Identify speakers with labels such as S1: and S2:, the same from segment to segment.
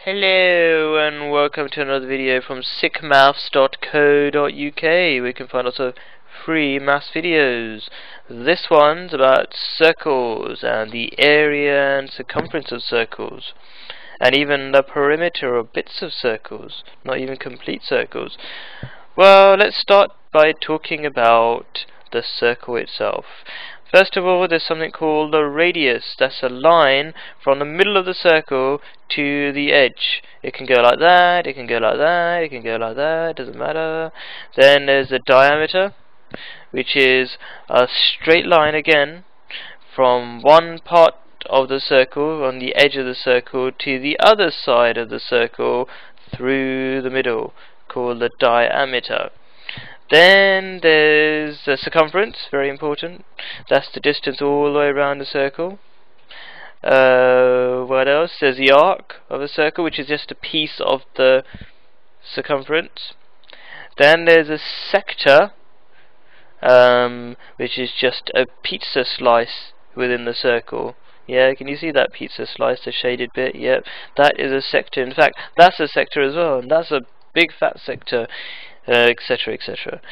S1: Hello and welcome to another video from sickmaths.co.uk. We can find lots of free maths videos. This one's about circles and the area and circumference of circles, and even the perimeter or bits of circles, not even complete circles. Well, let's start by talking about the circle itself. First of all, there's something called a radius. That's a line from the middle of the circle to the edge. It can go like that, it can go like that, it can go like that, doesn't matter. Then there's the diameter, which is a straight line again from one part of the circle, on the edge of the circle, to the other side of the circle through the middle, called the diameter. Then there's the circumference, very important. That's the distance all the way around the circle. What else? There's the arc of a circle, which is just a piece of the circumference. Then there's a sector, which is just a pizza slice within the circle. Yeah, can you see that pizza slice, the shaded bit? Yep, that is a sector. In fact, that's a sector as well, and that's a big fat sector, etc., etc.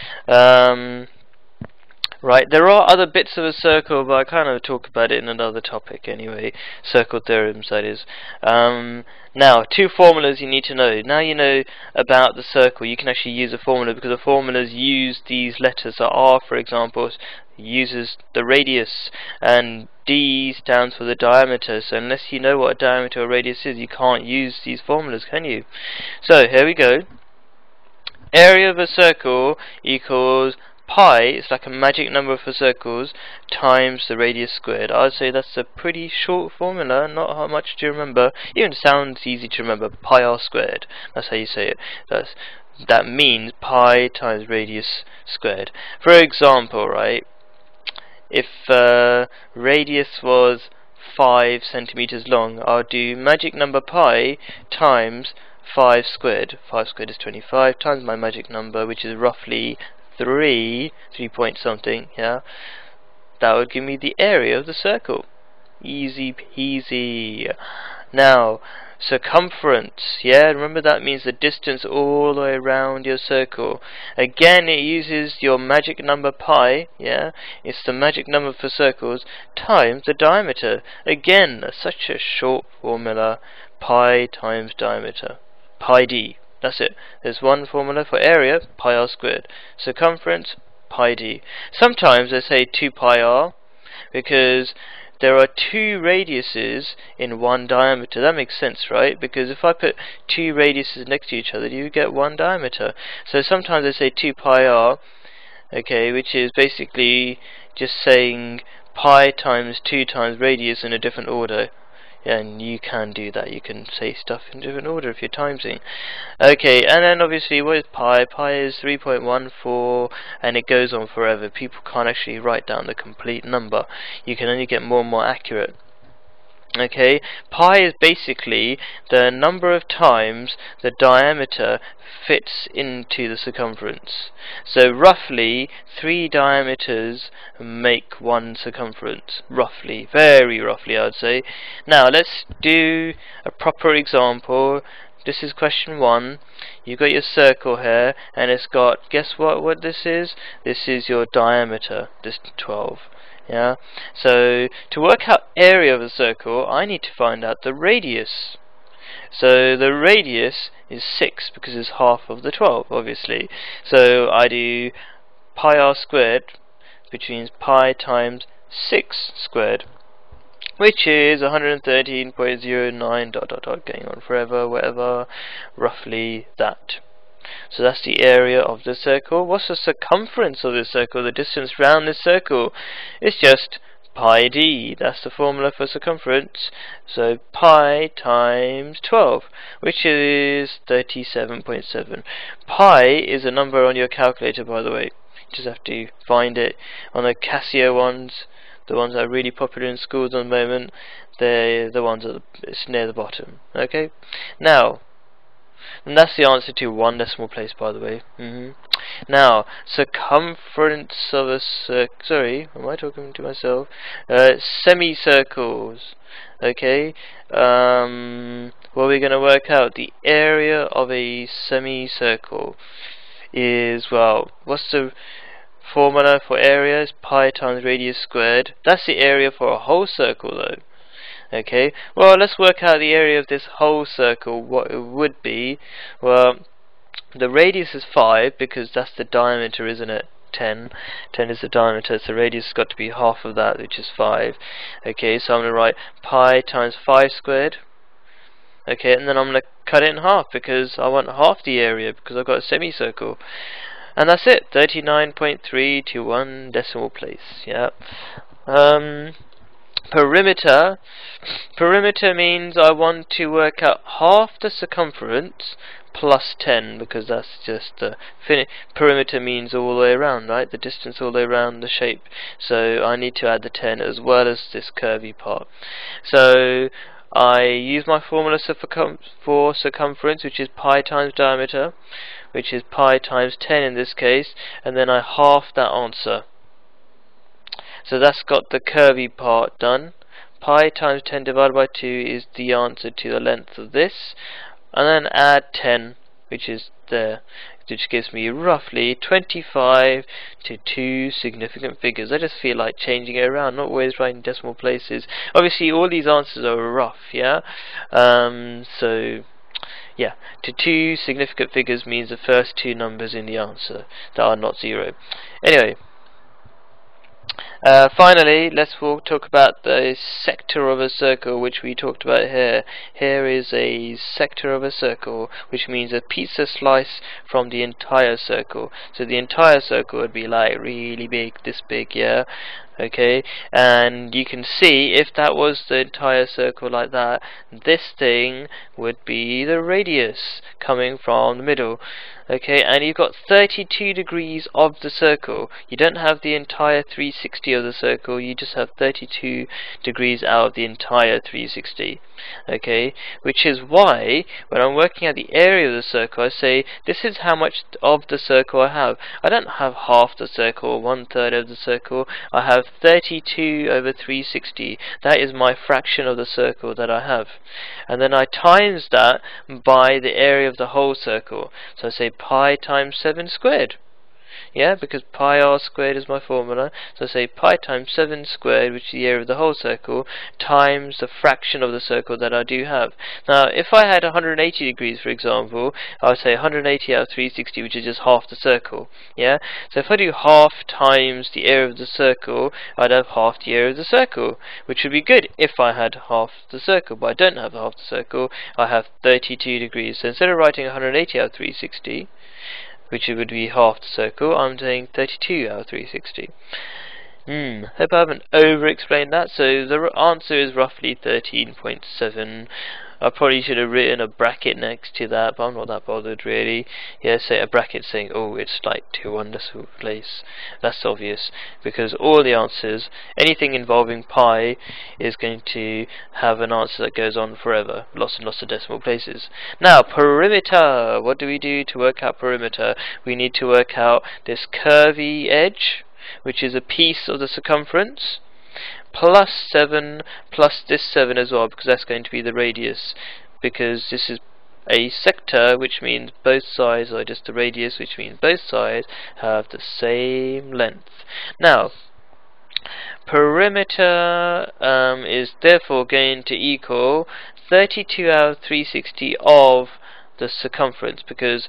S1: Right, there are other bits of a circle, but I kind of talk about it in another topic anyway. Circle theorems, that is. Now, two formulas you need to know. Now you know about the circle, you can actually use a formula, because the formulas use these letters. So R, for example, uses the radius, and D stands for the diameter. So unless you know what a diameter or radius is, you can't use these formulas, can you? So here we go. Area of a circle equals pi, it's like a magic number for circles, times the radius squared. I'd say that's a pretty short formula, not how much to remember. Even sounds easy to remember, pi r squared. That's how you say it. That means pi times radius squared. For example, right, if radius was 5 centimeters long, I'll do magic number pi times 5 squared. 5 squared is 25, times my magic number, which is roughly 3 point something, yeah. That would give me the area of the circle. Easy peasy. Now, circumference, yeah, remember that means the distance all the way around your circle. Again, it uses your magic number pi, yeah, it's the magic number for circles, times the diameter. Again, such a short formula, pi times diameter. Pi d. That's it. There's one formula for area, pi r squared. Circumference, pi d. Sometimes they say 2 pi r, because there are two radiuses in one diameter. That makes sense, right? Because if I put two radiuses next to each other, you get one diameter. So sometimes they say 2 pi r, okay, which is basically just saying pi times 2 times radius in a different order. And you can do that. You can say stuff in different order if you're timesing. Okay, and then obviously what is pi? Pi is 3.14, and it goes on forever. People can't actually write down the complete number. You can only get more and more accurate. Okay, pi is basically the number of times the diameter fits into the circumference. So roughly 3 diameters make one circumference. Roughly, very roughly, I would say. Now let's do a proper example. This is question 1. You've got your circle here, and it's got, guess what this is? This is your diameter, this 12. Yeah, so to work out area of a circle, I need to find out the radius. So the radius is 6, because it's half of the 12, obviously. So I do pi r squared, which means pi times 6 squared, which is 113.09 ... going on forever, whatever, roughly that. So that's the area of the circle. What's the circumference of the circle, the distance round this circle? It's just pi d. That's the formula for circumference. So pi times 12, which is 37.7. Pi is a number on your calculator, by the way. You just have to find it. On the Casio ones, the ones that are really popular in schools at the moment, they're the ones it's near the bottom. Okay? Now, and that's the answer to 1 decimal place, by the way. Now, circumference of a sorry, am I talking to myself? Semicircles. Okay. Well, we're going to work out the area of a semicircle is, well, what's the formula for area? Is pi times radius squared. That's the area for a whole circle though. Okay, well, let's work out the area of this whole circle, what it would be. Well, the radius is 5 because that's the diameter, isn't it? 10 is the diameter, so the radius has got to be half of that, which is 5. Okay, so I'm going to write pi times 5 squared. Okay, and then I'm going to cut it in half because I want half the area because I've got a semicircle. And that's it, 39.3 to 1 decimal place. Yeah. Perimeter means I want to work out half the circumference plus 10, because that's just the perimeter means all the way around, right? The distance all the way around the shape. So I need to add the 10 as well as this curvy part. So I use my formula for circumference, which is pi times diameter, which is pi times 10 in this case, and then I half that answer. So that's got the curvy part done. Pi times 10 divided by 2 is the answer to the length of this. And then add 10, which is there, which gives me roughly 25 to 2 significant figures. I just feel like changing it around, not always writing decimal places. Obviously all these answers are rough, yeah? So yeah, to 2 significant figures means the first 2 numbers in the answer that are not 0. Anyway, finally, let's talk about the sector of a circle, which we talked about here. Here is a sector of a circle, which means a pizza slice from the entire circle. So the entire circle would be like really big, this big, yeah? Okay, and you can see if that was the entire circle like that, this thing would be the radius coming from the middle. Okay, and you've got 32 degrees of the circle. You don't have the entire 360 of the circle, you just have 32 degrees out of the entire 360. Okay, which is why when I'm working out the area of the circle, I say this is how much of the circle I have. I don't have half the circle or 1/3 of the circle. I have 32 over 360. That is my fraction of the circle that I have. And then I times that by the area of the whole circle. So I say pi times 7 squared. Yeah, because pi r squared is my formula. So I say pi times 7 squared, which is the area of the whole circle, times the fraction of the circle that I do have. Now, if I had 180 degrees, for example, I would say 180 out of 360, which is just half the circle. Yeah, so if I do half times the area of the circle, I'd have half the area of the circle, which would be good if I had half the circle, but I don't have half the circle. I have 32 degrees. So instead of writing 180 out of 360, which would be half the circle, I'm saying 32 out of 360. Hope I haven't over-explained that. So the answer is roughly 13.7. I probably should have written a bracket next to that, but I'm not that bothered really. Yeah, say a bracket saying, oh, it's like to 1 decimal place. That's obvious, because all the answers, anything involving pi, is going to have an answer that goes on forever. Lots and lots of decimal places. Now, perimeter. What do we do to work out perimeter? We need to work out this curvy edge, which is a piece of the circumference, plus 7 plus this 7 as well, because that's going to be the radius, because this is a sector, which means both sides are just the radius, which means both sides have the same length. Now, perimeter is therefore going to equal 32 out of 360 of the circumference, because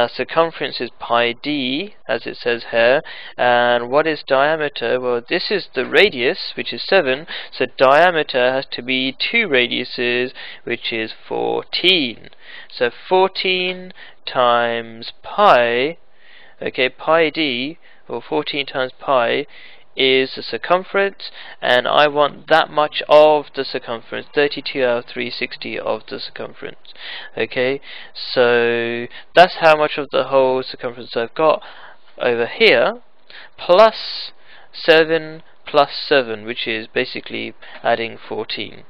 S1: circumference is pi d, as it says here, and what is diameter? Well, this is the radius, which is 7, so diameter has to be 2 radiuses, which is 14. So 14 times pi, okay, pi d, or 14 times pi, is the circumference, and I want that much of the circumference, 32 out of 360 of the circumference. Okay, so that's how much of the whole circumference I've got over here, plus 7 plus 7, which is basically adding 14.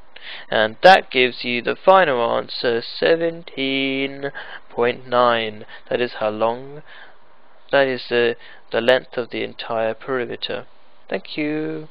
S1: And that gives you the final answer, 17.9. That is how long, that is the length of the entire perimeter. Thank you.